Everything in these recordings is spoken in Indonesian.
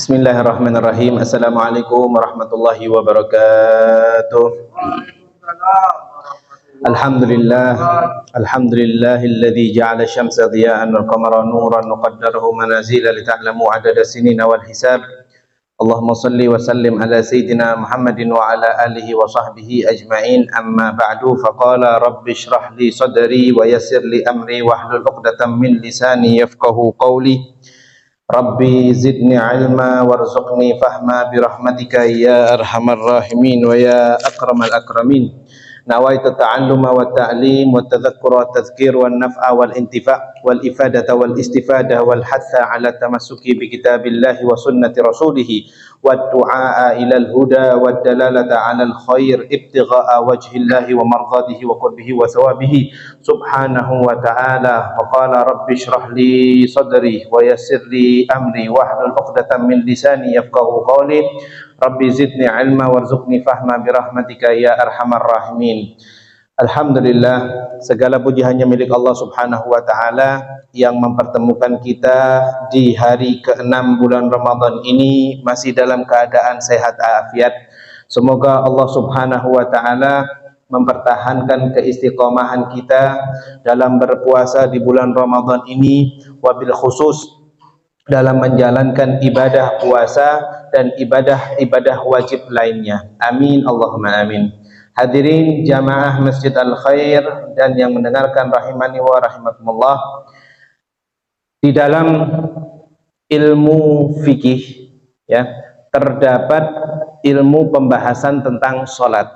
Bismillahirrahmanirrahim. Assalamualaikum warahmatullahi wabarakatuh. Alhamdulillah, alhamdulillahilladzi ja'ala asy-syamsa dhiya'an wal qamara nuran wa qaddarahu manazila li ta'lamu 'adada sinina wal hisab. Allahumma shalli wa sallim ala sayyidina Muhammadin wa ala alihi wa sahbihi ajma'in. Amma ba'du, faqala rabbi shrah li sadri wa yassir li amri wahlul 'uqdatam min lisani yafqahu qawli. Rabbi zidni ilma warzuqni fahma birahmatika ya arhamar rahimin wa ya akramal akramin. Nawaitu ta'alluma wa ta'lim wa tadhakkura wa tadhkir wa naf'a wal intifa' wal ifadata wal istifadah wal hatha ala tamassuki bi kitabillahi wa sunnati rasulih wa du'a ila al huda wa dalalata ala al khair ibtigha'a wajhillahi wa mardhatihi wa qurbihi wa thawabihi subhanahu wa ta'ala. Wa qala rabbi shrah li sadri wa yassir li amri wahlul 'uqdatam min lisani yafqahu qawli. Rabbi zidni ilma warzuqni fahma birahmatika ya arhamar rahimin. Alhamdulillah, segala puji hanya milik Allah subhanahu wa ta'ala yang mempertemukan kita di hari ke-6 bulan Ramadan ini masih dalam keadaan sehat afiat. Semoga Allah subhanahu wa ta'ala mempertahankan keistiqomahan kita dalam berpuasa di bulan Ramadan ini, wabil khusus dalam menjalankan ibadah puasa dan ibadah wajib lainnya. Amin Allahumma amin. Hadirin jamaah Masjid Al-Khair dan yang mendengarkan rahimani wa rahimakumullah, di dalam ilmu fikih ya terdapat ilmu pembahasan tentang sholat,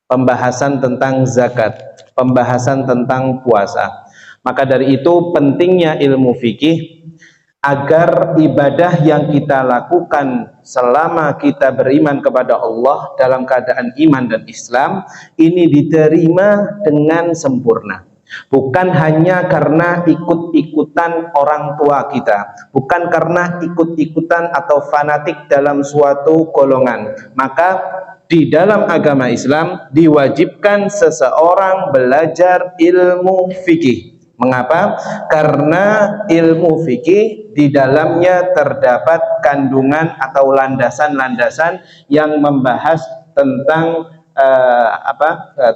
pembahasan tentang zakat, pembahasan tentang puasa. Maka dari itu pentingnya ilmu fikih agar ibadah yang kita lakukan selama kita beriman kepada Allah dalam keadaan iman dan Islam ini diterima dengan sempurna. Bukan hanya karena ikut-ikutan orang tua kita, bukan karena ikut-ikutan atau fanatik dalam suatu golongan. Maka di dalam agama Islam diwajibkan seseorang belajar ilmu fikih. Mengapa? Karena ilmu fikih di dalamnya terdapat kandungan atau landasan-landasan yang membahas tentang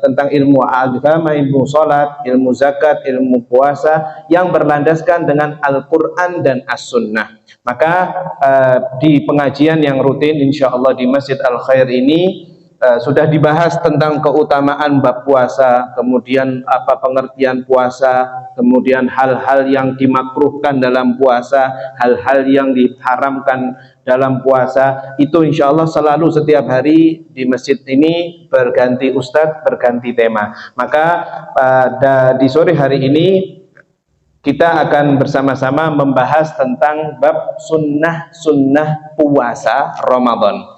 tentang ilmu agama, ilmu salat, ilmu zakat, ilmu puasa yang berlandaskan dengan Al-Qur'an dan As-Sunnah. Maka di pengajian yang rutin insyaallah di Masjid Al-Khair ini sudah dibahas tentang keutamaan bab puasa, kemudian apa pengertian puasa, kemudian hal-hal yang dimakruhkan dalam puasa, hal-hal yang diharamkan dalam puasa. Itu insya Allah selalu setiap hari di masjid ini berganti ustadz, berganti tema. Maka pada di sore hari ini kita akan bersama-sama membahas tentang bab sunnah-sunnah puasa Ramadan.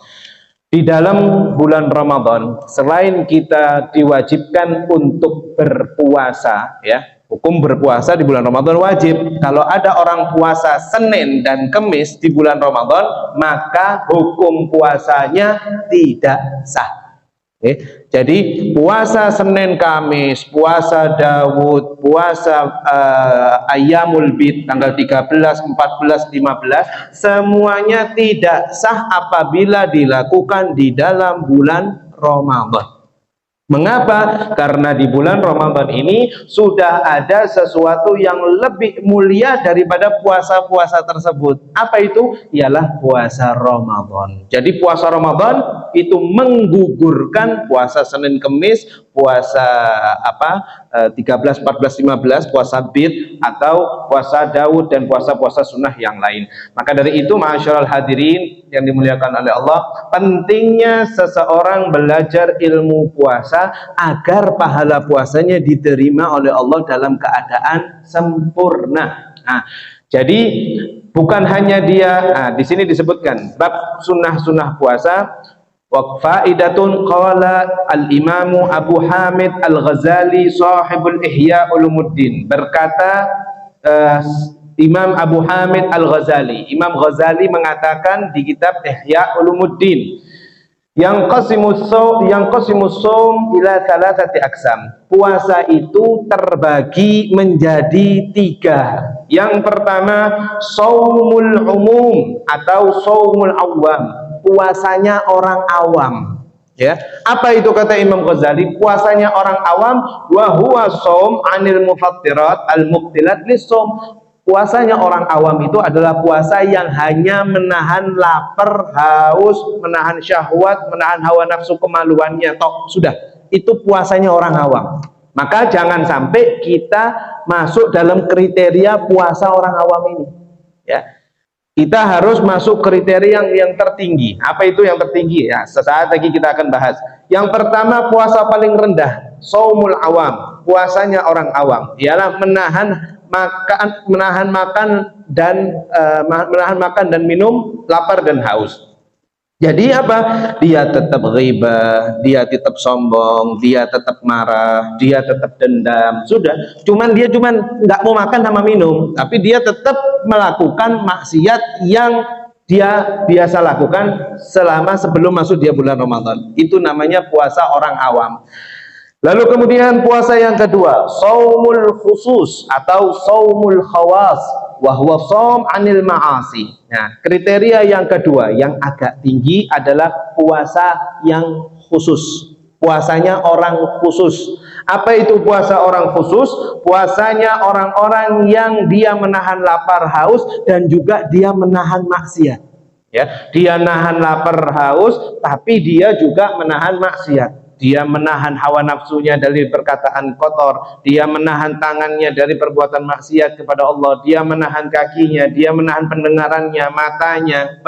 Di dalam bulan Ramadan, selain kita diwajibkan untuk berpuasa, ya, hukum berpuasa di bulan Ramadan wajib. Kalau ada orang puasa Senin dan Kemis di bulan Ramadan, maka hukum puasanya tidak sah. Jadi puasa Senin Kamis, puasa Daud, puasa Ayyamul Bid tanggal 13, 14, 15 semuanya tidak sah apabila dilakukan di dalam bulan Ramadan. Mengapa? Karena di bulan Ramadan ini sudah ada sesuatu yang lebih mulia daripada puasa-puasa tersebut. Apa itu? Ialah puasa Ramadan. Jadi puasa Ramadan itu menggugurkan puasa Senin Kemis, puasa 13, 14, 15, puasa Bid atau puasa Daud dan puasa-puasa sunnah yang lain. Maka dari itu ma'asyiral hadirin yang dimuliakan oleh Allah, pentingnya seseorang belajar ilmu puasa agar pahala puasanya diterima oleh Allah dalam keadaan sempurna. Nah, jadi bukan hanya dia, di sini disebutkan bab sunnah-sunnah puasa. Wa faidatun qala al-Imamu Abu Hamid Al-Ghazali sahibul Ihya Ulumuddin, berkata Imam Abu Hamid Al-Ghazali, Imam Ghazali mengatakan di kitab Ihya Ulumuddin, Yanqasimus shaum ila thalathati aqsam. Puasa itu terbagi menjadi 3. Yang pertama shaumul umum atau shaumul awam, puasanya orang awam. Ya, apa itu kata Imam Ghazali? Puasanya orang awam, wa huwa shaum anil mufattirat al mubtilat lis-shaum. Puasanya orang awam itu adalah puasa yang hanya menahan lapar, haus, menahan syahwat, menahan hawa nafsu kemaluannya. Tok, sudah. Itu puasanya orang awam. Maka jangan sampai kita masuk dalam kriteria puasa orang awam ini. Ya. Kita harus masuk kriteria yang tertinggi. Apa itu yang tertinggi? Ya, sesaat lagi kita akan bahas. Yang pertama, puasa paling rendah, shaumul awam. Puasanya orang awam ialah menahan makan dan minum, lapar dan haus. Jadi apa? Dia tetap ghibah, dia tetap sombong, dia tetap marah, dia tetap dendam. Sudah, dia nggak mau makan sama minum, tapi dia tetap melakukan maksiat yang dia biasa lakukan selama sebelum masuk dia bulan Ramadan. Itu namanya puasa orang awam. Lalu kemudian puasa yang kedua, shaumul khusus atau shaumul khawas, wa huwa shaum anil ma'asi. Nah, kriteria yang kedua yang agak tinggi adalah puasa yang khusus. Puasanya orang khusus. Apa itu puasa orang khusus? Puasanya orang-orang yang dia menahan lapar, haus, dan juga dia menahan maksiat. Ya, dia nahan lapar, haus, tapi dia juga menahan maksiat. Dia menahan hawa nafsunya dari perkataan kotor, dia menahan tangannya dari perbuatan maksiat kepada Allah, dia menahan kakinya, dia menahan pendengarannya, matanya,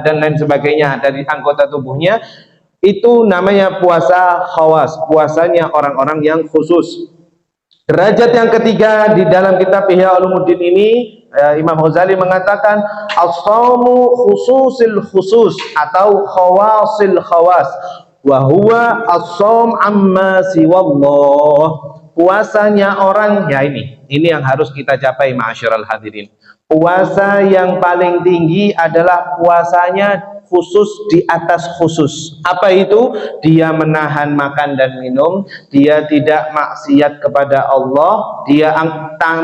dan lain sebagainya dari anggota tubuhnya. Itu namanya puasa khawas, puasanya orang-orang yang khusus. Derajat yang ketiga di dalam kitab Ihya Ulumuddin ini, Imam Ghazali mengatakan as-shaumu khususil khusus atau khawasil khawas, wa huwa as-shaum amma siwallah. Puasanya orang, ya ini yang harus kita capai ma'asyiral hadirin. Puasa yang paling tinggi adalah puasanya khusus di atas khusus. Apa itu? Dia menahan makan dan minum, dia tidak maksiat kepada Allah, dia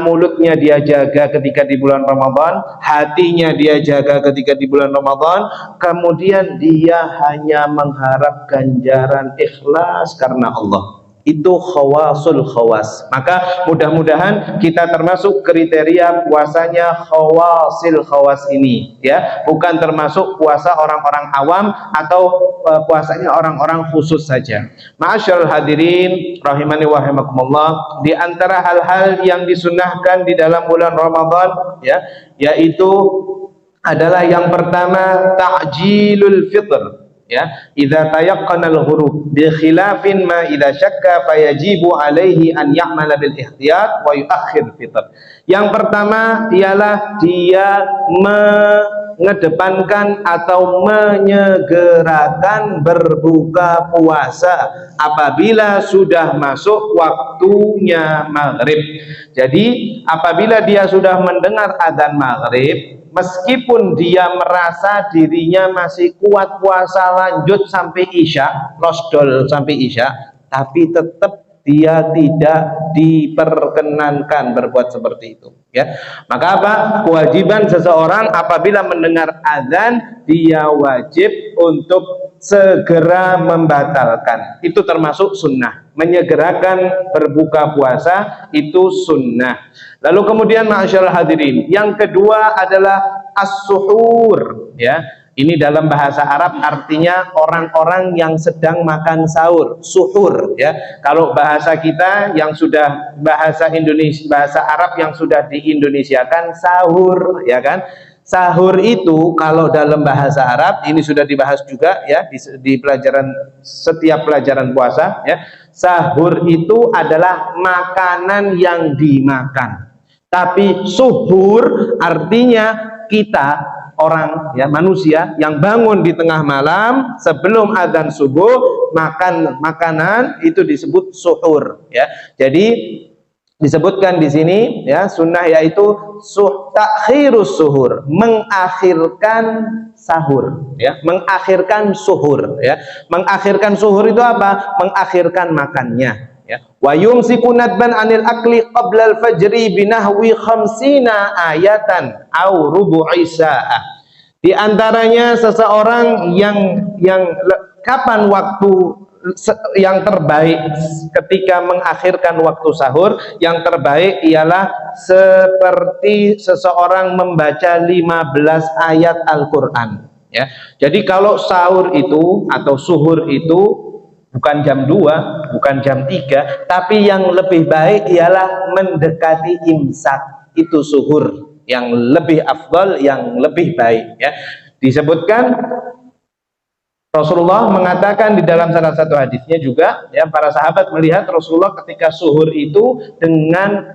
mulutnya dia jaga ketika di bulan Ramadan, hatinya dia jaga ketika di bulan Ramadan, kemudian dia hanya mengharap ganjaran ikhlas karena Allah. Itu khawasul khawas. Maka mudah-mudahan kita termasuk kriteria puasanya khawasil khawas ini, ya, bukan termasuk puasa orang-orang awam atau puasanya orang-orang khusus saja. Ma'asyiral hadirin rahimani wa rahimakumullah, di antara hal-hal yang disunnahkan di dalam bulan Ramadan, ya, yaitu adalah yang pertama ta'jilul fitr. Ya, idza tayaqqana al-ghurub bi khilafin ma idza syakka fayajibu alaihi an ya'mala bil ihtiyat wa yuakhir fitr. Yang pertama ialah dia mengedepankan atau menyegerakan berbuka puasa apabila sudah masuk waktunya maghrib. Jadi apabila dia sudah mendengar adzan maghrib, meskipun dia merasa dirinya masih kuat puasa lanjut sampai isya, losdol sampai isya, tapi tetap dia tidak diperkenankan berbuat seperti itu, ya. Maka apa? Kewajiban seseorang apabila mendengar azan, dia wajib untuk segera membatalkan. Itu termasuk sunnah. Menyegerakan berbuka puasa itu sunnah. Lalu kemudian ma'asyiral hadirin, yang kedua adalah as-suhur, ya. Ini dalam bahasa Arab artinya orang-orang yang sedang makan sahur, suhur, ya. Kalau bahasa kita yang sudah bahasa Indonesia, bahasa Arab yang sudah diindonesiakan sahur, ya kan? Sahur itu kalau dalam bahasa Arab ini sudah dibahas juga, ya, di pelajaran, setiap pelajaran puasa, ya. Sahur itu adalah makanan yang dimakan. Tapi suhur artinya kita orang, ya, manusia yang bangun di tengah malam sebelum adzan subuh makan makanan, itu disebut suhur, ya. Jadi disebutkan di sini ya, sunnah yaitu takhirus suhur, mengakhirkan sahur ya, mengakhirkan suhur ya. Mengakhirkan suhur itu apa? Mengakhirkan makannya ya. Wa yumsiku nadban anil akli qabla al-fajri binahwi khamsina ayatan au rubu'i sa'ah. Di antaranya seseorang yang kapan waktu yang terbaik ketika mengakhirkan waktu sahur, yang terbaik ialah seperti seseorang membaca 15 ayat Al-Quran ya. Jadi kalau sahur itu atau suhur itu bukan jam 2, bukan jam 3, tapi yang lebih baik ialah mendekati imsak, itu suhur yang lebih afdal, yang lebih baik ya. Disebutkan Rasulullah mengatakan di dalam salah satu hadisnya juga ya, para sahabat melihat Rasulullah ketika suhur itu dengan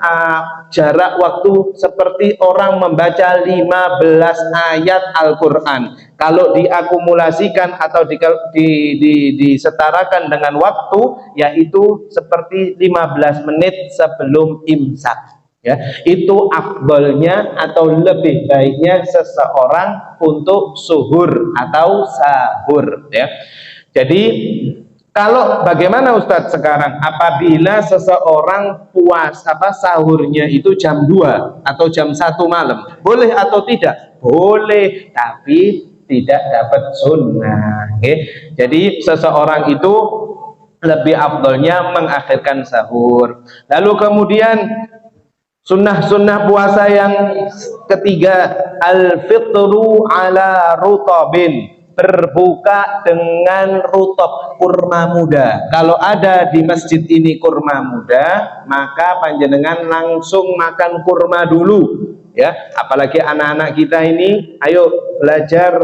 jarak waktu seperti orang membaca 15 ayat Al-Quran. Kalau diakumulasikan atau disetarakan dengan waktu, yaitu seperti 15 menit sebelum imsak ya. Itu afdolnya atau lebih baiknya seseorang untuk suhur atau sahur ya. Jadi kalau bagaimana Ustadz sekarang apabila seseorang sahurnya itu jam 2 atau jam 1 malam, boleh atau tidak? Boleh, tapi tidak dapat sunnah ya. Jadi seseorang itu lebih afdolnya mengakhirkan sahur. Lalu kemudian sunnah-sunnah puasa yang ketiga, al-fitru ala rutabin, berbuka dengan rutab, kurma muda. Kalau ada di masjid ini kurma muda, maka panjenengan langsung makan kurma dulu ya. Apalagi anak-anak kita ini, ayo belajar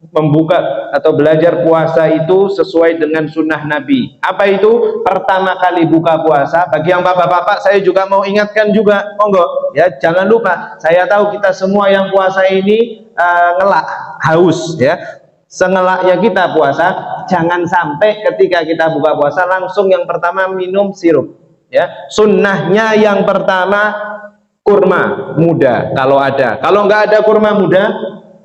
membuka atau belajar puasa itu sesuai dengan sunnah Nabi. Apa itu? Pertama kali buka puasa, bagi yang bapak-bapak saya juga mau ingatkan juga, monggo ya, jangan lupa, saya tahu kita semua yang puasa ini ngelak, haus ya. Sengelaknya kita puasa, jangan sampai ketika kita buka puasa langsung yang pertama minum sirup ya. Sunnahnya yang pertama kurma muda kalau ada. Kalau nggak ada kurma muda,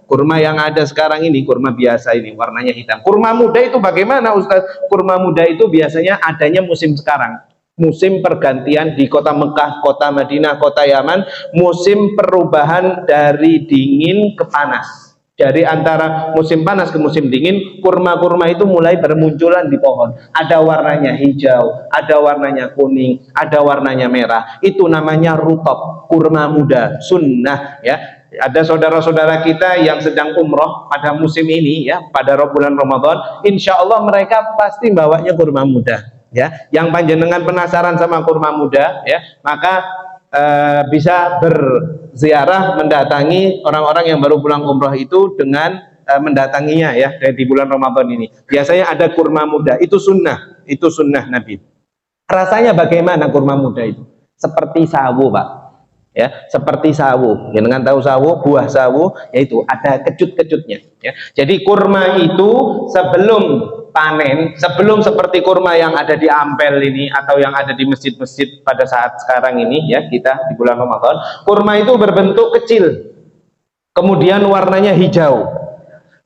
kurma yang ada sekarang ini, kurma biasa ini, warnanya hitam. Kurma muda itu bagaimana Ustaz? Kurma muda itu biasanya adanya musim sekarang, musim pergantian di kota Mekah, kota Madinah, kota Yaman, musim perubahan dari dingin ke panas. Dari antara musim panas ke musim dingin, kurma-kurma itu mulai bermunculan di pohon. Ada warnanya hijau, ada warnanya kuning, ada warnanya merah. Itu namanya rutab, kurma muda, sunnah ya. Ada saudara-saudara kita yang sedang umroh pada musim ini ya, pada bulan Ramadan, insya Allah mereka pasti bawanya kurma muda ya. Yang panjenengan penasaran sama kurma muda ya, maka bisa berziarah, mendatangi orang-orang yang baru pulang umroh itu dengan mendatanginya ya dari bulan Ramadan ini. Biasanya ada kurma muda, itu sunnah Nabi. Rasanya bagaimana kurma muda itu? Seperti sawu Pak ya, seperti sawu. Jangan tahu sawu, buah sawu, yaitu ada kecut-kecutnya ya. Jadi kurma itu sebelum panen, sebelum seperti kurma yang ada di Ampel ini atau yang ada di masjid-masjid pada saat sekarang ini ya, kita di bulan Ramadan, kurma itu berbentuk kecil, kemudian warnanya hijau,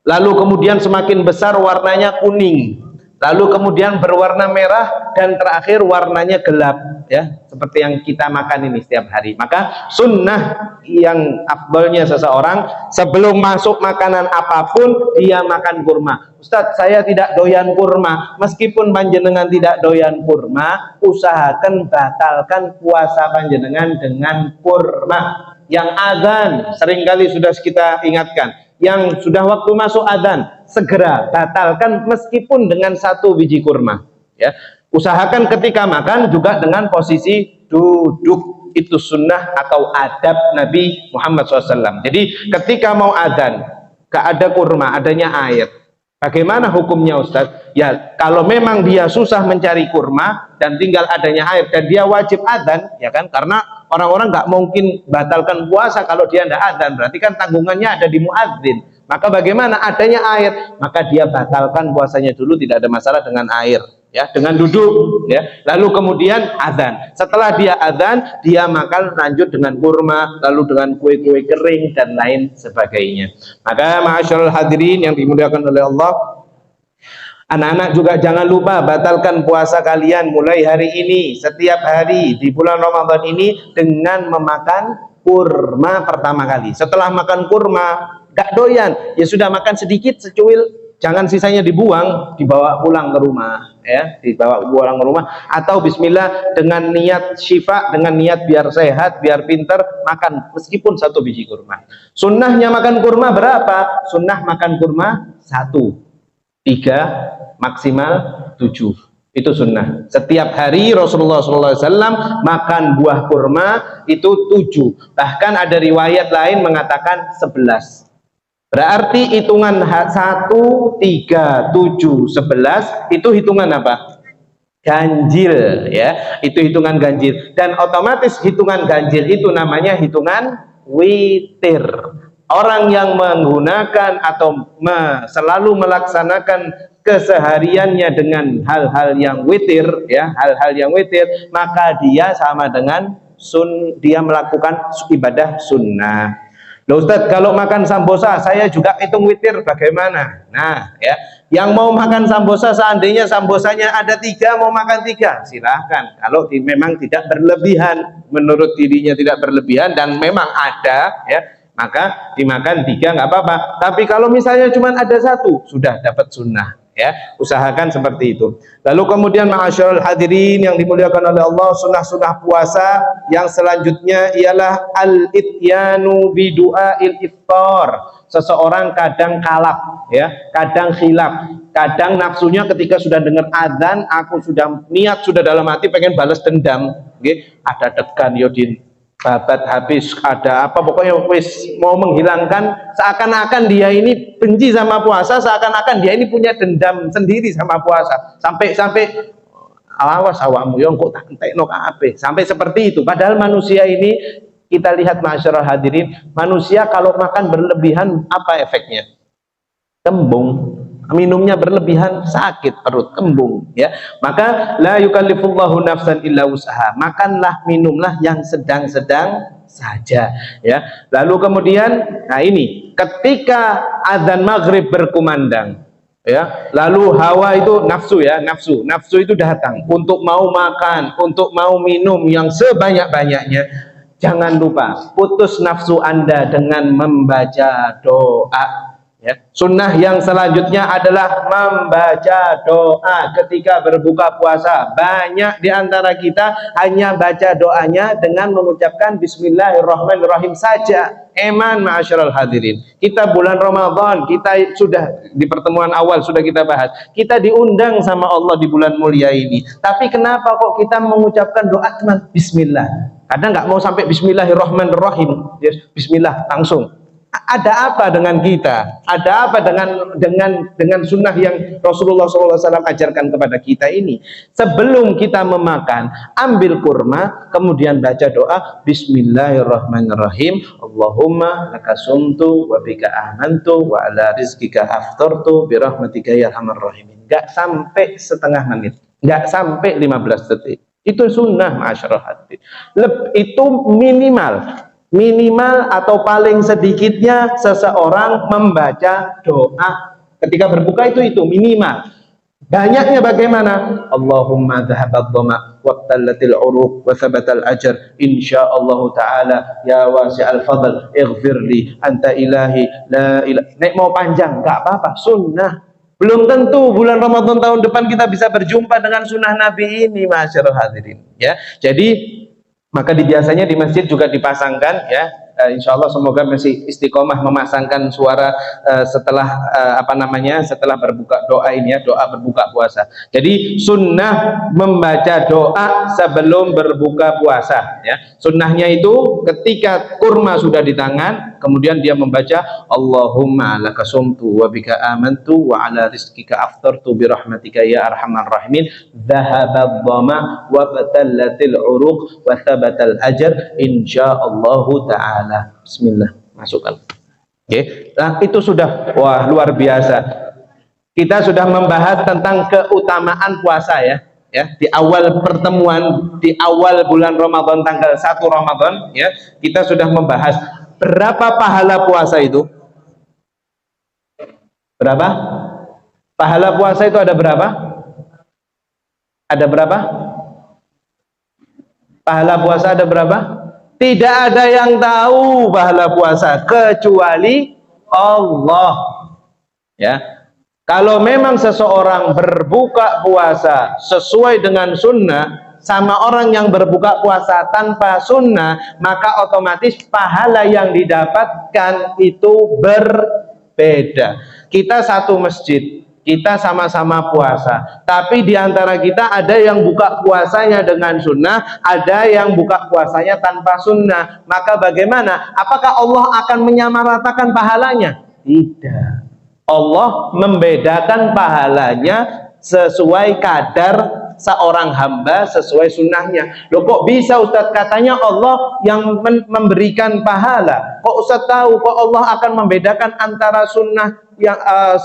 lalu kemudian semakin besar warnanya kuning, lalu kemudian berwarna merah, dan terakhir warnanya gelap ya, seperti yang kita makan ini setiap hari. Maka sunnah yang afdolnya seseorang sebelum masuk makanan apapun dia makan kurma. Ustadz, saya tidak doyan kurma. Meskipun panjenengan tidak doyan kurma, usahakan batalkan puasa panjenengan dengan kurma. Yang azan seringkali sudah kita ingatkan, yang sudah waktu masuk adzan segera batalkan meskipun dengan 1 biji kurma ya. Usahakan ketika makan juga dengan posisi duduk, itu sunnah atau adab Nabi Muhammad SAW. Jadi ketika mau adzan gak ada kurma, adanya air, bagaimana hukumnya Ustadz? Ya kalau memang dia susah mencari kurma dan tinggal adanya air dan dia wajib adzan ya kan, karena orang-orang nggak mungkin batalkan puasa kalau dia tidak adzan, berarti kan tanggungannya ada di muadzin. Maka bagaimana adanya air? Maka dia batalkan puasanya dulu, tidak ada masalah dengan air ya, dengan duduk, ya. Lalu kemudian azan. Setelah dia azan, dia makan lanjut dengan kurma, lalu dengan kue-kue kering dan lain sebagainya. Maka ma'asyiral hadirin yang dimuliakan oleh Allah, anak-anak juga jangan lupa batalkan puasa kalian mulai hari ini, setiap hari di bulan Ramadan ini dengan memakan kurma pertama kali. Setelah makan kurma, gak doyan, ya sudah makan sedikit secuil, jangan sisanya dibuang, dibawa pulang ke rumah, ya, dibawa pulang ke rumah, atau bismillah dengan niat syifa, dengan niat biar sehat, biar pinter, makan meskipun 1 biji kurma. Sunnahnya makan kurma berapa? Sunnah makan kurma 1, 3, maksimal 7. Itu sunnah. Setiap hari Rasulullah SAW makan buah kurma itu 7. Bahkan ada riwayat lain mengatakan 11. Berarti hitungan 1, 3, 7, 11 itu hitungan apa? Ganjil, ya. Itu hitungan ganjil. Dan otomatis hitungan ganjil itu namanya hitungan witir. Orang yang menggunakan atau selalu melaksanakan kesehariannya dengan hal-hal yang witir, ya, hal-hal yang witir, maka dia sama dengan dia melakukan ibadah sunnah. Loh Ustadz, kalau makan sambosa saya juga hitung witir bagaimana? Nah, ya, yang mau makan sambosa seandainya sambosanya ada 3, mau makan 3, silahkan. Kalau memang tidak berlebihan, menurut dirinya tidak berlebihan dan memang ada, ya, maka dimakan 3 nggak apa-apa. Tapi kalau misalnya cuma ada 1, sudah dapat sunnah. Ya, usahakan seperti itu. Lalu kemudian ma'asyiral hadirin yang dimuliakan oleh Allah, sunnah-sunnah puasa yang selanjutnya ialah al-ityanu bi du'ail iftar. Seseorang kadang kalap, ya, kadang khilaf, kadang nafsunya ketika sudah dengar azan, aku sudah niat, sudah dalam hati pengen balas dendam, okay? Ada degan yodin babat habis, ada apa, pokoknya wis mau menghilangkan, seakan-akan dia ini benci sama puasa, seakan-akan dia ini punya dendam sendiri sama puasa, sampai awas awakmu yang kok tak entekno kabeh, sampai seperti itu. Padahal manusia ini, kita lihat ma'asyiral hadirin, manusia kalau makan berlebihan apa efeknya? Kembung. Minumnya berlebihan sakit perut, kembung, ya. Maka la yukallifullahu nafsan illa usaha. Makanlah, minumlah yang sedang-sedang saja, ya. Lalu kemudian, nah ini ketika azan maghrib berkumandang, ya, lalu hawa itu nafsu, ya, nafsu itu datang untuk mau makan, untuk mau minum yang sebanyak-banyaknya. Jangan lupa putus nafsu Anda dengan membaca doa. Ya. Sunnah yang selanjutnya adalah membaca doa ketika berbuka puasa. Banyak di antara kita hanya baca doanya dengan mengucapkan Bismillahirrahmanirrahim saja. Eman ma'asyiral hadirin. Kita bulan Ramadan, kita sudah di pertemuan awal sudah kita bahas. Kita diundang sama Allah di bulan mulia ini. Tapi kenapa kok kita mengucapkan doa cuma Bismillah? Kadang nggak mau sampai Bismillahirrahmanirrahim. Yes, Bismillah langsung. Ada apa dengan kita? Ada apa dengan sunnah yang Rasulullah SAW ajarkan kepada kita ini? Sebelum kita memakan, ambil kurma, kemudian baca doa Bismillahirrahmanirrahim. Allahumma lakasumtu wa bika amantu wa ala rizkika aftartu birahmatika ya arhamar rahimin. Gak sampai setengah menit, gak sampai 15 detik. Itu sunnah ma'asyiral hadirin. Itu minimal atau paling sedikitnya seseorang membaca doa ketika berbuka itu minimal. Banyaknya bagaimana? Allahumma dhahabad dhama waqtallatil uruq wa thabatal ajr insyaallah taala ya wasi'al fadl ighfirli anta ilahi la ilaha. Nek mau panjang enggak apa-apa, sunnah. Belum tentu bulan Ramadan tahun depan kita bisa berjumpa dengan sunnah Nabi ini, ma'asyiral hadirin, ya. Jadi maka biasanya di masjid juga dipasangkan, ya, insya Allah semoga masih istiqomah memasangkan suara setelah setelah berbuka doa ini, ya, doa berbuka puasa. Jadi sunnah membaca doa sebelum berbuka puasa, ya. Sunnahnya itu ketika kurma sudah di tangan, kemudian dia membaca Allahumma lakasumtu wa bika amantu wa ala rizkika aftartu birahmatika ya arhamar rahimin dhahabad dhama wa batallatil uruq wa thabatal ajr insyaallahu ta'ala. Bismillah, masukkan. Oke. Nah, itu sudah, wah, luar biasa. Kita sudah membahas tentang keutamaan puasa ya. Ya, di awal pertemuan di awal bulan Ramadan tanggal 1 Ramadan ya, kita sudah membahas berapa pahala puasa itu? Berapa? Pahala puasa itu ada berapa? Ada berapa? Pahala puasa ada berapa? Tidak ada yang tahu pahala puasa kecuali Allah. Ya. Kalau memang seseorang berbuka puasa sesuai dengan sunnah sama orang yang berbuka puasa tanpa sunnah, maka otomatis pahala yang didapatkan itu berbeda. Kita satu masjid, kita sama-sama puasa, tapi diantara kita ada yang buka puasanya dengan sunnah, ada yang buka puasanya tanpa sunnah. Maka bagaimana? Apakah Allah akan menyamaratakan pahalanya? Tidak. Allah membedakan pahalanya sesuai kadar seorang hamba sesuai sunnahnya. Loh kok bisa Ustadz? Katanya Allah yang memberikan pahala. Kok Ustadz tahu kok Allah akan membedakan antara sunnah yang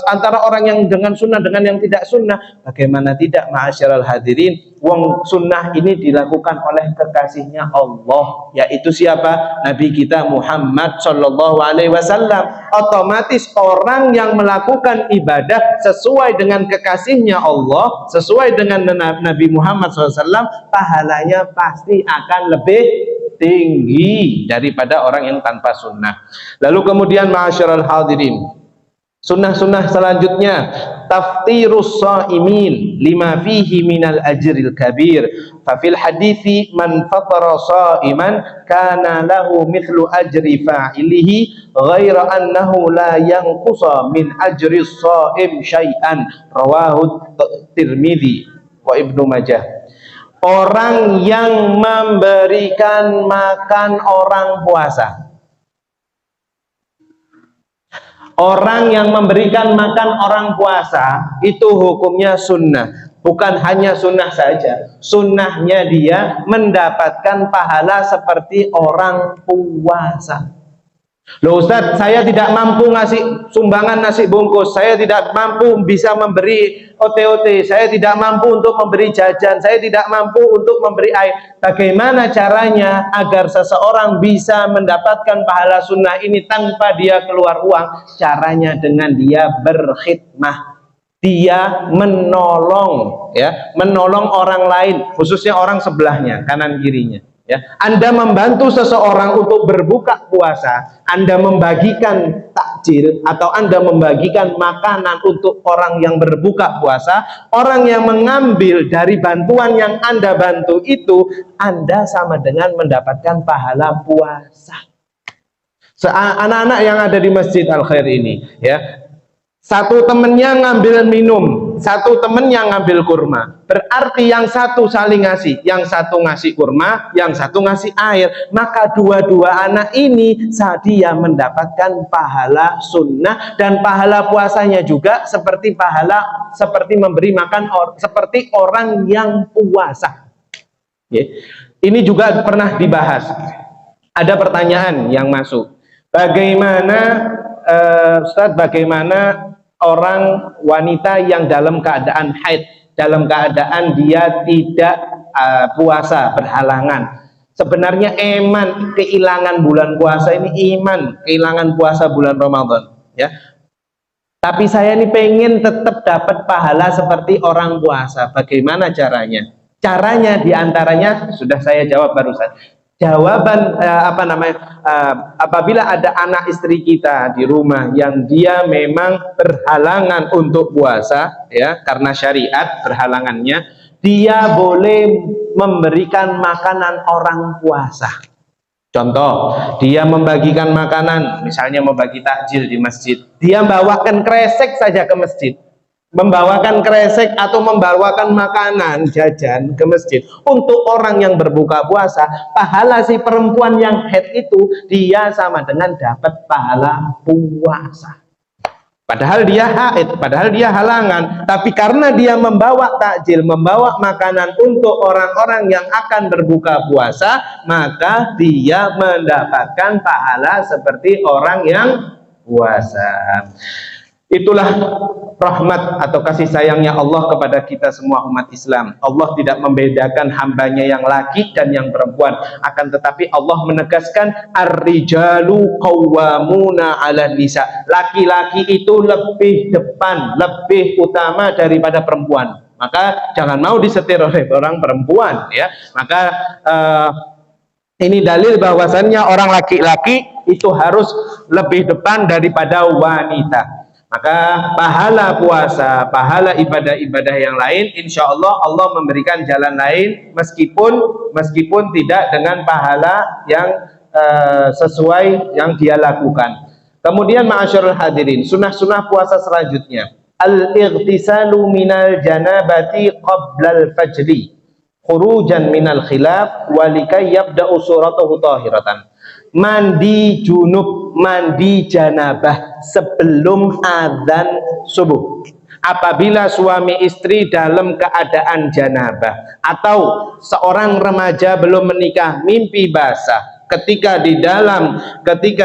antara orang yang dengan sunnah dengan yang tidak sunnah? Bagaimana tidak, ma'asyiral hadirin? Wong sunnah ini dilakukan oleh kekasihnya Allah, yaitu siapa? Nabi kita Muhammad Shallallahu Alaihi Wasallam. Otomatis orang yang melakukan ibadah sesuai dengan kekasihnya Allah, sesuai dengan Nabi Muhammad SAW, pahalanya pasti akan lebih tinggi daripada orang yang tanpa sunnah. Lalu kemudian ma'asyiral hadirin, sunnah-sunnah selanjutnya, taftirus shaimin lima fihi minal ajril kabir. Fa fil hadithi man fatara shaiman kana lahu mithlu ajri fa'ilihi ghaira annahu la yanqusa min ajri shaim syai'an. Rawahu Tirmidzi wa Ibnu Majah. Orang yang memberikan makan orang puasa, orang yang memberikan makan orang puasa itu hukumnya sunnah. Bukan hanya sunnah saja, sunnahnya dia mendapatkan pahala seperti orang puasa. Loh Ustadz, saya tidak mampu ngasih sumbangan nasi bungkus, saya tidak mampu bisa memberi OT-OT, saya tidak mampu untuk memberi jajan, saya tidak mampu untuk memberi air. Bagaimana caranya agar seseorang bisa mendapatkan pahala sunnah ini tanpa dia keluar uang? Caranya dengan dia berkhidmah, dia menolong, ya, menolong orang lain, khususnya orang sebelahnya, kanan kirinya. Ya, Anda membantu seseorang untuk berbuka puasa, Anda membagikan takjil atau Anda membagikan makanan untuk orang yang berbuka puasa, orang yang mengambil dari bantuan yang Anda bantu itu, Anda sama dengan mendapatkan pahala puasa. Anak-anak yang ada di Masjid Al-Khair ini, ya, satu temennya ngambil minum, satu temennya ngambil kurma. Berarti yang satu saling ngasih, yang satu ngasih kurma, yang satu ngasih air. Maka dua-dua anak ini dia mendapatkan pahala sunnah, dan pahala puasanya juga seperti pahala seperti memberi makan seperti orang yang puasa. Ini juga pernah dibahas. Ada pertanyaan yang masuk. Bagaimana Ustadz, bagaimana orang wanita yang dalam keadaan haid, dalam keadaan dia tidak puasa, berhalangan? Sebenarnya iman kehilangan bulan puasa ini, iman kehilangan puasa bulan Ramadan, ya. Tapi saya ini pengen tetap dapat pahala seperti orang puasa. Bagaimana caranya? Caranya diantaranya sudah saya jawab barusan. Jawaban apabila ada anak istri kita di rumah yang dia memang berhalangan untuk puasa, ya, karena syariat berhalangannya, dia boleh memberikan makanan orang puasa. Contoh, dia membagikan makanan, misalnya membagi takjil di masjid, dia bawakan kresek saja ke masjid, membawakan kresek atau membawakan makanan jajan ke masjid untuk orang yang berbuka puasa. Pahala si perempuan yang haid itu dia sama dengan dapat pahala puasa, padahal dia haid, padahal dia halangan. Tapi karena dia membawa takjil, membawa makanan untuk orang-orang yang akan berbuka puasa, maka dia mendapatkan pahala seperti orang yang puasa. Itulah rahmat atau kasih sayangnya Allah kepada kita semua umat Islam. Allah tidak membedakan hambanya yang laki dan yang perempuan, akan tetapi Allah menegaskan ar-rijalu qawwamuna 'alan nisa. Laki-laki itu lebih depan, lebih utama daripada perempuan. Maka jangan mau disetir oleh orang perempuan, ya. Maka ini dalil bahwasannya orang laki-laki itu harus lebih depan daripada wanita. Maka pahala puasa, pahala ibadah-ibadah yang lain, insya Allah Allah memberikan jalan lain, meskipun tidak dengan pahala yang sesuai yang dia lakukan. Kemudian ma'asyarul hadirin, sunnah-sunnah puasa selanjutnya, al-ightisalu minal janabati qablal fajri khurujan minal khilaf walikai yabda'u suratahu tahiratan. Mandi junub, mandi janabah sebelum azan subuh. Apabila suami istri dalam keadaan janabah atau seorang remaja belum menikah mimpi basah ketika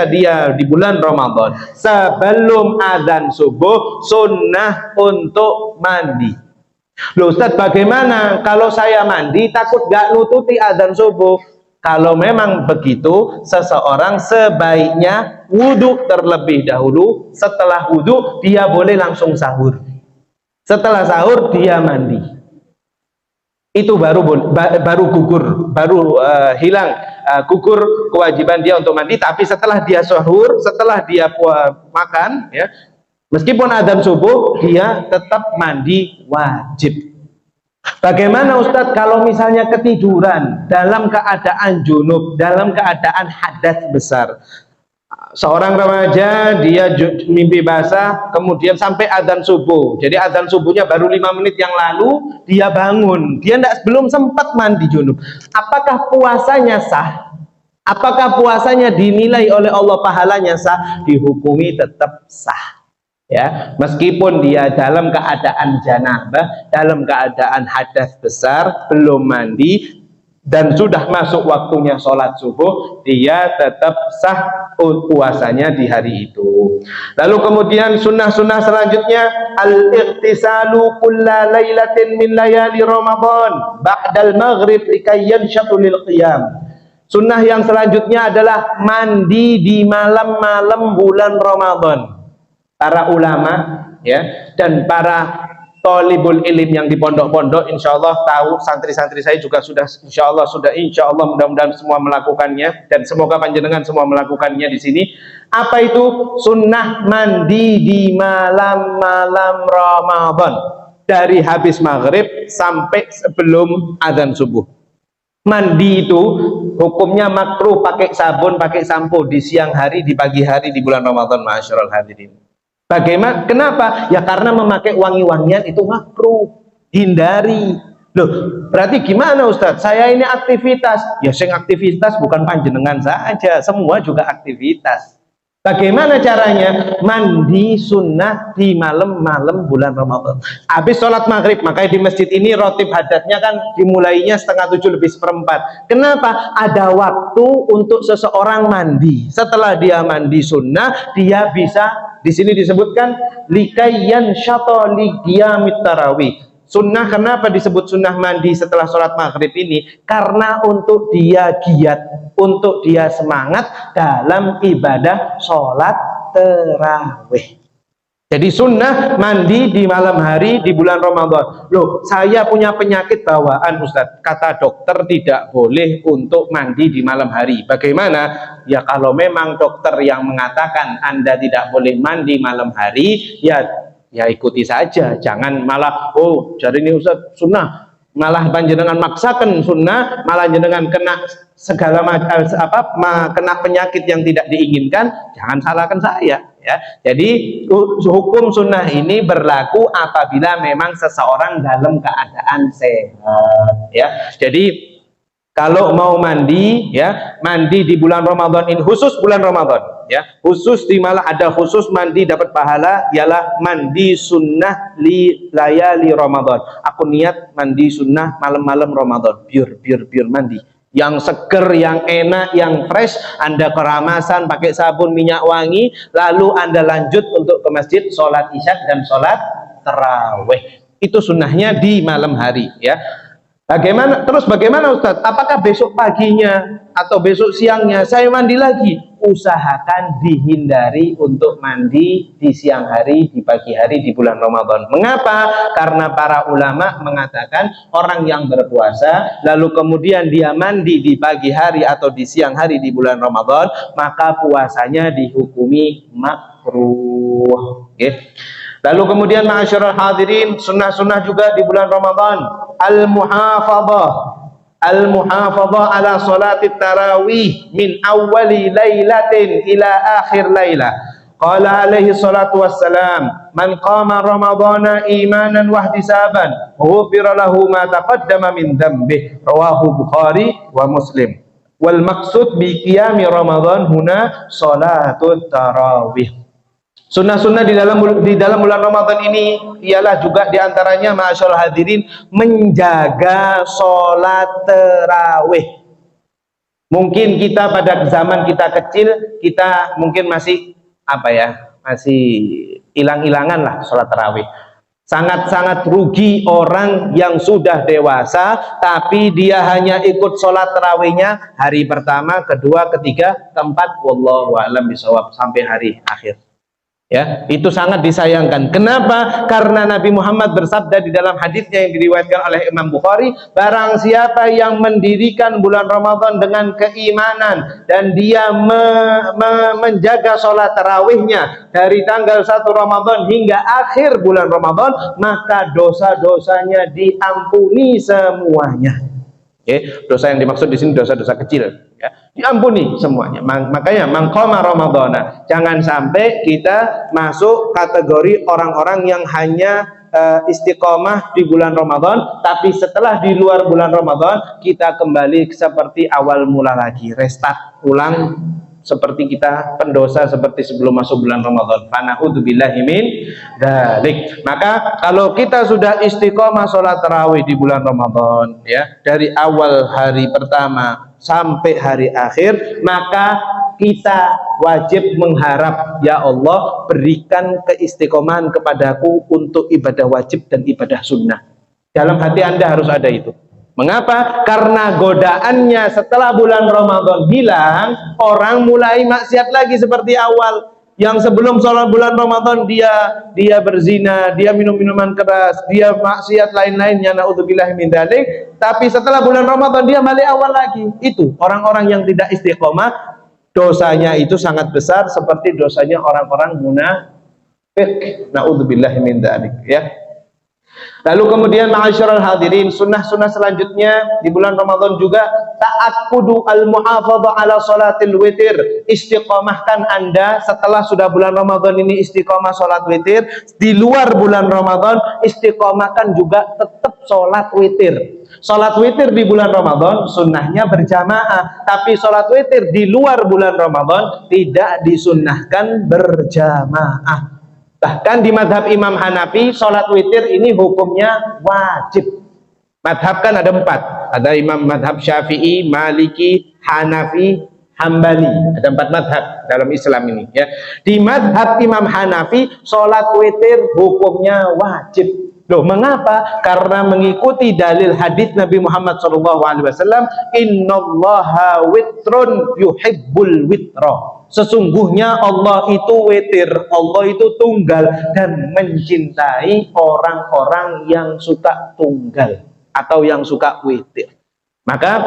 dia di bulan Ramadan, sebelum azan subuh sunnah untuk mandi. Loh Ustaz, bagaimana kalau saya mandi takut gak nututi azan subuh? Kalau memang begitu, seseorang sebaiknya wudhu terlebih dahulu. Setelah wudhu dia boleh langsung sahur. Setelah sahur dia mandi. Itu baru gugur, hilang gugur kewajiban dia untuk mandi. Tapi setelah dia sahur, setelah dia makan, ya, meskipun adzan subuh, dia tetap mandi wajib. Bagaimana Ustadz kalau misalnya ketiduran dalam keadaan junub, dalam keadaan hadas besar? Seorang remaja dia mimpi basah, kemudian sampai adzan subuh. Jadi adzan subuhnya baru 5 menit yang lalu dia bangun, dia belum sempat mandi junub. Apakah puasanya sah? Apakah puasanya dinilai oleh Allah pahalanya sah? Dihukumi tetap sah. Ya, meskipun dia dalam keadaan janabah, dalam keadaan hadas besar, belum mandi dan sudah masuk waktunya sholat subuh, dia tetap sah puasanya di hari itu. Lalu kemudian sunnah-sunnah selanjutnya, al-ightisalu kulla lailatin min layali Ramadan ba'dal maghrib likayyan syatulil qiyam. Sunnah yang selanjutnya adalah mandi di malam-malam bulan Ramadan. Para ulama, ya, dan para thalibul ilm yang di pondok-pondok insya Allah tahu, santri-santri saya juga sudah insya Allah mudah-mudahan semua melakukannya, dan semoga panjenengan semua melakukannya di sini. Apa itu? Sunnah mandi di malam-malam Ramadan dari habis maghrib sampai sebelum azan subuh. Mandi itu hukumnya makruh pakai sabun, pakai sampo di siang hari, di pagi hari di bulan Ramadan, ma'asyiral hadirin. Bagaimana? Kenapa? Ya karena memakai wangi-wangian itu makruh, hindari. Loh, berarti gimana Ustadz? Saya ini aktivitas. Ya sing aktivitas bukan panjenengan saja, semua juga aktivitas. Bagaimana caranya? Mandi sunnah di malam-malam bulan Ramadan. Habis sholat maghrib, makanya di masjid ini rotib hadatnya kan dimulainya 6:30 lebih seperempat. Kenapa? Ada waktu untuk seseorang mandi. Setelah dia mandi sunnah, dia bisa, di sini disebutkan likayyan syatoli qiyamit tarawih. Sunnah, kenapa disebut sunnah mandi setelah sholat maghrib ini? Karena untuk dia giat, untuk dia semangat dalam ibadah sholat terawih. Jadi sunnah mandi di malam hari di bulan Ramadan. Loh, saya punya penyakit bawaan Ustadz, kata dokter tidak boleh untuk mandi di malam hari. Bagaimana? Ya kalau memang dokter yang mengatakan Anda tidak boleh mandi malam hari, ya ikuti saja, jangan malah jadi ini Ustaz sunnah, malah panjenengan maksakan sunnah, malah jenengan kena segala macam kena penyakit yang tidak diinginkan. Jangan salahkan saya, ya. Jadi hukum sunnah ini berlaku apabila memang seseorang dalam keadaan sehat, ya. Jadi kalau mau mandi, ya, mandi di bulan Ramadan ini, khusus bulan Ramadan, ya, khusus di malah ada khusus mandi dapat pahala, ialah mandi sunnah li layali Ramadan. Aku niat mandi sunnah malam-malam Ramadan, biar mandi. yang seger, yang enak, yang fresh. Anda keramasan pakai sabun minyak wangi, lalu Anda lanjut untuk ke masjid sholat isya dan sholat tarawih. Itu sunnahnya di malam hari ya. Bagaimana Ustadz? Apakah besok paginya atau besok siangnya saya mandi lagi? Usahakan dihindari untuk mandi di siang hari, di pagi hari, di bulan Ramadan. Mengapa? Karena para ulama mengatakan orang yang berpuasa lalu kemudian dia mandi di pagi hari atau di siang hari di bulan Ramadan, maka puasanya dihukumi makruh. Okay. Lalu kemudian ma'asyiral hadirin, sunnah-sunnah juga di bulan Ramadan. Al-muhafadhah ala salati tarawih min awwali lailatin ila akhir lailah. Qala alaihi salatu wassalam, man qama ramadhana imanan wa ihtisaban, ghufira lahu ma taqaddama min dhanbihi. Rawahu Bukhari wa Muslim. Wal maqsud bi qiyami Ramadan huna salatut tarawih. Sunnah-sunnah di dalam bulan Ramadan ini ialah juga diantaranya ma'asyarul hadirin menjaga sholat tarawih. Mungkin kita pada zaman kita kecil kita mungkin masih masih hilang-hilangan lah sholat tarawih. Sangat-sangat rugi orang yang sudah dewasa tapi dia hanya ikut sholat tarawihnya hari pertama, kedua, ketiga, keempat, wallahu a'lam bishawab, sampai hari akhir. Ya, itu sangat disayangkan. Kenapa? Karena Nabi Muhammad bersabda di dalam hadisnya yang diriwayatkan oleh Imam Bukhari, barang siapa yang mendirikan bulan Ramadan dengan keimanan dan dia menjaga sholat tarawihnya dari tanggal 1 Ramadan hingga akhir bulan Ramadan, maka dosa-dosanya diampuni semuanya. Okay. Dosa yang dimaksud di sini dosa-dosa kecil, ya, diampuni semuanya. Makanya mangqama Ramadhana, jangan sampai kita masuk kategori orang-orang yang hanya istiqomah di bulan Ramadan, tapi setelah di luar bulan Ramadan kita kembali seperti awal mula lagi, restart ulang seperti kita pendosa seperti sebelum masuk bulan Ramadan. Fana'udzubillahi min dzalik. Maka kalau kita sudah istiqomah sholat tarawih di bulan Ramadan, ya, dari awal hari pertama sampai hari akhir, maka kita wajib mengharap, ya Allah, berikan keistiqomahan kepadaku untuk ibadah wajib dan ibadah sunnah. Dalam hati Anda harus ada itu. Mengapa? Karena godaannya setelah bulan Ramadan hilang, orang mulai maksiat lagi seperti awal. Yang sebelum sholat bulan Ramadan dia berzina, dia minum minuman keras, dia maksiat lain-lainnya, naudzubillahi min dzalik. Tapi setelah bulan Ramadan dia balik awal lagi. Itu orang-orang yang tidak istiqomah, dosanya itu sangat besar seperti dosanya orang-orang munafik, naudzubillahi min dzalik, ya. Lalu kemudian ma'asyiral hadirin, sunnah-sunnah selanjutnya di bulan Ramadan juga ta'akkudu al-muhafadhah ala salatil witir. Istiqomahkan Anda setelah sudah bulan Ramadan ini istiqomah salat witir, di luar bulan Ramadan istiqomahkan juga tetap salat witir. Salat witir di bulan Ramadan sunnahnya berjamaah, tapi salat witir di luar bulan Ramadan tidak disunnahkan berjamaah. Bahkan di madhab Imam Hanafi, sholat witir ini hukumnya wajib. Madhab kan ada 4. Ada Imam madhab Syafi'i, Maliki, Hanafi, Hambali. Ada 4 madhab dalam Islam ini. Ya. Di madhab Imam Hanafi, sholat witir hukumnya wajib. Loh, mengapa? Karena mengikuti dalil hadis Nabi Muhammad SAW, Innallaha witrun yuhibbul witra. Sesungguhnya Allah itu witir, Allah itu tunggal dan mencintai orang-orang yang suka tunggal atau yang suka witir. Maka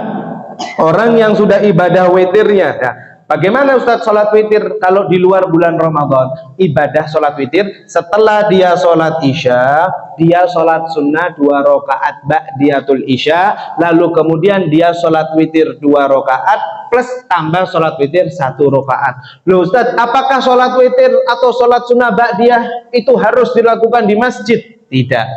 orang yang sudah ibadah witirnya, nah, bagaimana Ustadz sholat witir kalau di luar bulan Ramadan? Ibadah sholat witir setelah dia sholat isya, dia sholat sunnah 2 rakaat ba'diyatul isya, lalu kemudian dia sholat witir 2 rakaat plus tambah sholat witir 1 rakaat. Loh Ustadz, apakah sholat witir atau sholat sunnah ba'diyah itu harus dilakukan di masjid? Tidak.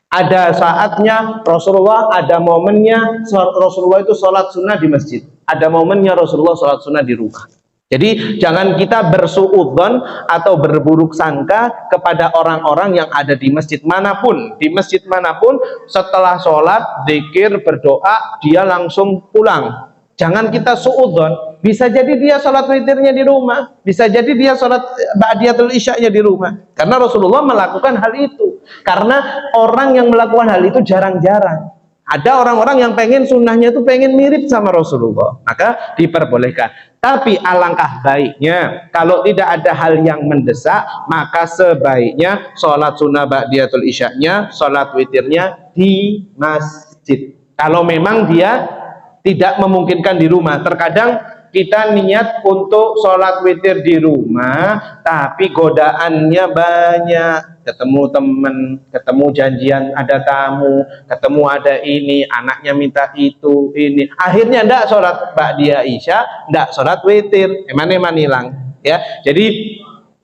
Ada saatnya Rasulullah, ada momennya Rasulullah itu sholat sunnah di masjid. Ada momennya Rasulullah sholat sunnah di rumah. Jadi jangan kita bersuudzon atau berburuk sangka kepada orang-orang yang ada di masjid manapun. Di masjid manapun setelah sholat, zikir, berdoa, dia langsung pulang. Jangan kita suudzon. Bisa jadi dia sholat witirnya di rumah, bisa jadi dia sholat ba'diyatul isya'nya di rumah. Karena Rasulullah melakukan hal itu. Karena orang yang melakukan hal itu jarang-jarang. Ada orang-orang yang pengen sunnahnya itu pengen mirip sama Rasulullah, maka diperbolehkan. Tapi alangkah baiknya kalau tidak ada hal yang mendesak, maka sebaiknya sholat sunnah ba'diyatul isya'nya, sholat witirnya di masjid. Kalau memang dia tidak memungkinkan di rumah. Terkadang kita niat untuk sholat witir di rumah, tapi godaannya banyak. Ketemu teman, ketemu janjian ada tamu, ketemu ada ini, anaknya minta itu, ini. Akhirnya ndak sholat ba'diyah isya, ndak sholat witir, eman-eman hilang. Ya, jadi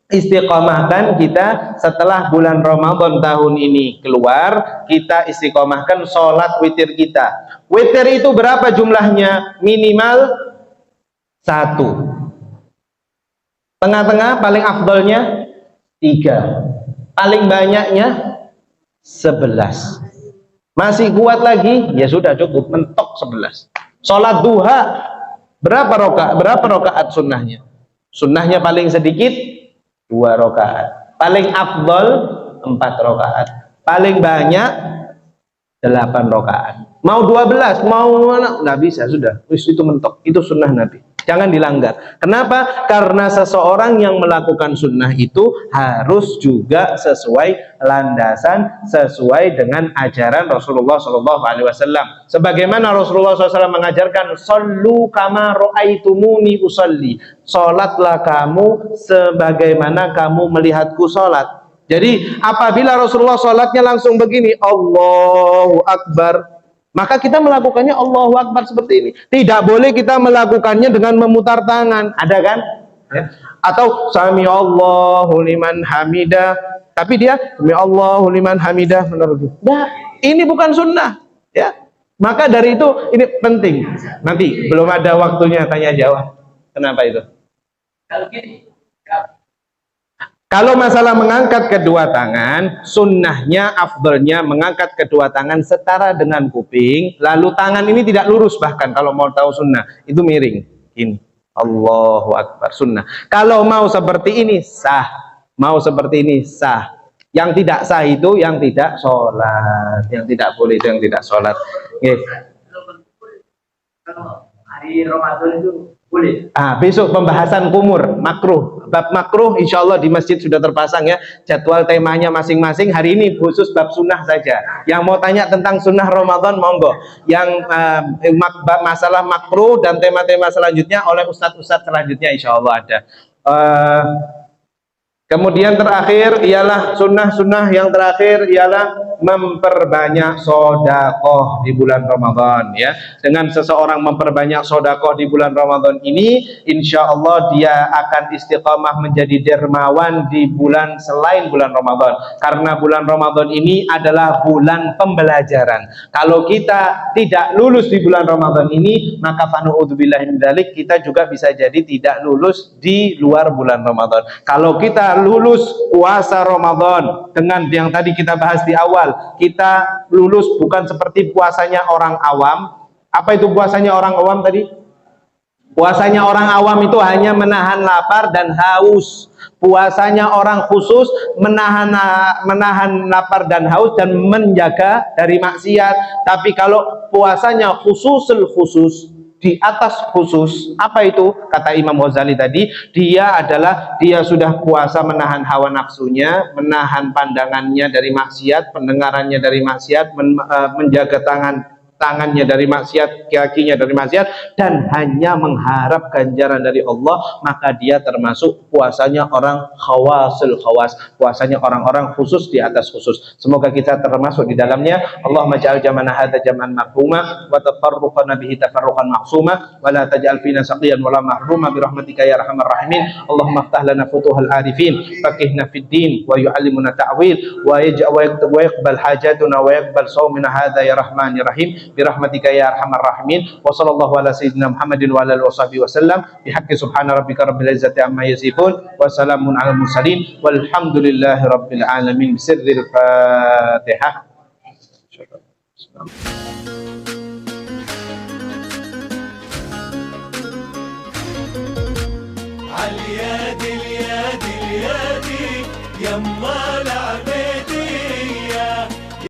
istiqomahkan kita setelah bulan Ramadan tahun ini keluar, kita istiqomahkan sholat witir kita. Witir itu berapa jumlahnya? Minimal 1. Tengah-tengah paling afdolnya 3. Paling banyaknya 11. Masih kuat lagi? Ya sudah cukup, mentok 11. Sholat duha berapa rakaat sunnahnya? Sunnahnya paling sedikit 2 rakaat. Paling afdol 4 rakaat. Paling banyak 8 rakaat. Mau 12, mau mana? Nggak bisa, sudah. Itu mentok. Itu sunnah Nabi. Jangan dilanggar. Kenapa? Karena seseorang yang melakukan sunnah itu harus juga sesuai landasan, sesuai dengan ajaran Rasulullah SAW. Sebagaimana Rasulullah SAW mengajarkan, "Shollu kama ra'aitumuni usolli." Sholatlah kamu sebagaimana kamu melihatku sholat. Jadi apabila Rasulullah sholatnya langsung begini, Allahu Akbar, maka kita melakukannya Allahu Akbar seperti ini. Tidak boleh kita melakukannya dengan memutar tangan. Ada kan? Ya. Atau Sami Allahu liman hamidah, tapi dia Sami Allahu liman hamidah menurut. Nah, ini bukan sunnah. Ya. Maka dari itu ini penting. Nanti belum ada waktunya tanya jawab. Kenapa itu? Kalau gini, kalau masalah mengangkat kedua tangan, sunnahnya, afdolnya mengangkat kedua tangan setara dengan kuping, lalu tangan ini tidak lurus, bahkan kalau mau tahu sunnah, itu miring. Ini, Allahu Akbar, sunnah. Kalau mau seperti ini, sah. Mau seperti ini, sah. Yang tidak sah itu yang tidak sholat. Yang tidak boleh itu yang tidak sholat. Okay. Kalau hari Ramadan itu boleh. Besok pembahasan kumur, makruh. Bab makruh insya Allah di masjid sudah terpasang ya. Jadwal temanya masing-masing. Hari ini khusus bab sunnah saja. Yang mau tanya tentang sunnah Ramadan, monggo. Yang masalah makruh dan tema-tema selanjutnya oleh ustadz-ustadz selanjutnya insya Allah ada. Kemudian terakhir ialah sunnah-sunnah yang terakhir ialah memperbanyak sodakoh di bulan Ramadan ya. Dengan seseorang memperbanyak sodakoh di bulan Ramadan ini, insya Allah dia akan istiqamah menjadi dermawan di bulan selain bulan Ramadan. Karena bulan Ramadan ini adalah bulan pembelajaran. Kalau kita tidak lulus di bulan Ramadan ini, maka fanu'udzubillahi min dzalik, kita juga bisa jadi tidak lulus di luar bulan Ramadan. Kalau kita lulus puasa Ramadan dengan yang tadi kita bahas di awal, kita lulus bukan seperti puasanya orang awam. Apa itu puasanya orang awam tadi? Puasanya orang awam itu hanya menahan lapar dan haus. Puasanya orang khusus menahan lapar dan haus dan menjaga dari maksiat. Tapi kalau puasanya khususul khusus, di atas khusus, apa itu? Kata Imam Ghazali tadi, dia sudah puasa menahan hawa nafsunya, menahan pandangannya dari maksiat, pendengarannya dari maksiat, menjaga tangannya dari maksiat, kakinya dari maksiat, dan hanya mengharap ganjaran dari Allah, maka dia termasuk puasanya orang khawasul khawas, puasanya orang-orang khusus di atas khusus. Semoga kita termasuk di dalamnya. Allahumma ja'al jam'ana hadza jam'an marhuma wa tafarruqana bihi tafarruqan ma'suma wa la taj'al fina saqiyan wa la mahruma bi rahmatika ya arhamar rahimin. Allahumma iftah lana futuhal arifin, faqihna fid din wa yu'allimuna ta'wil wa yaqbal hajatuna wa yaqbal sawmina hadza ya rahman ya rahim. برحمتك يا أرحم الراحمين. وصلى الله على سيدنا محمد وعلى آله وصحبه وسلم بحق سبحان ربك رب العزة عما يصفون وسلام على المرسلين والحمد لله رب العالمين. بسر الفاتحة. عاليادي اليادي اليادي يما العبيد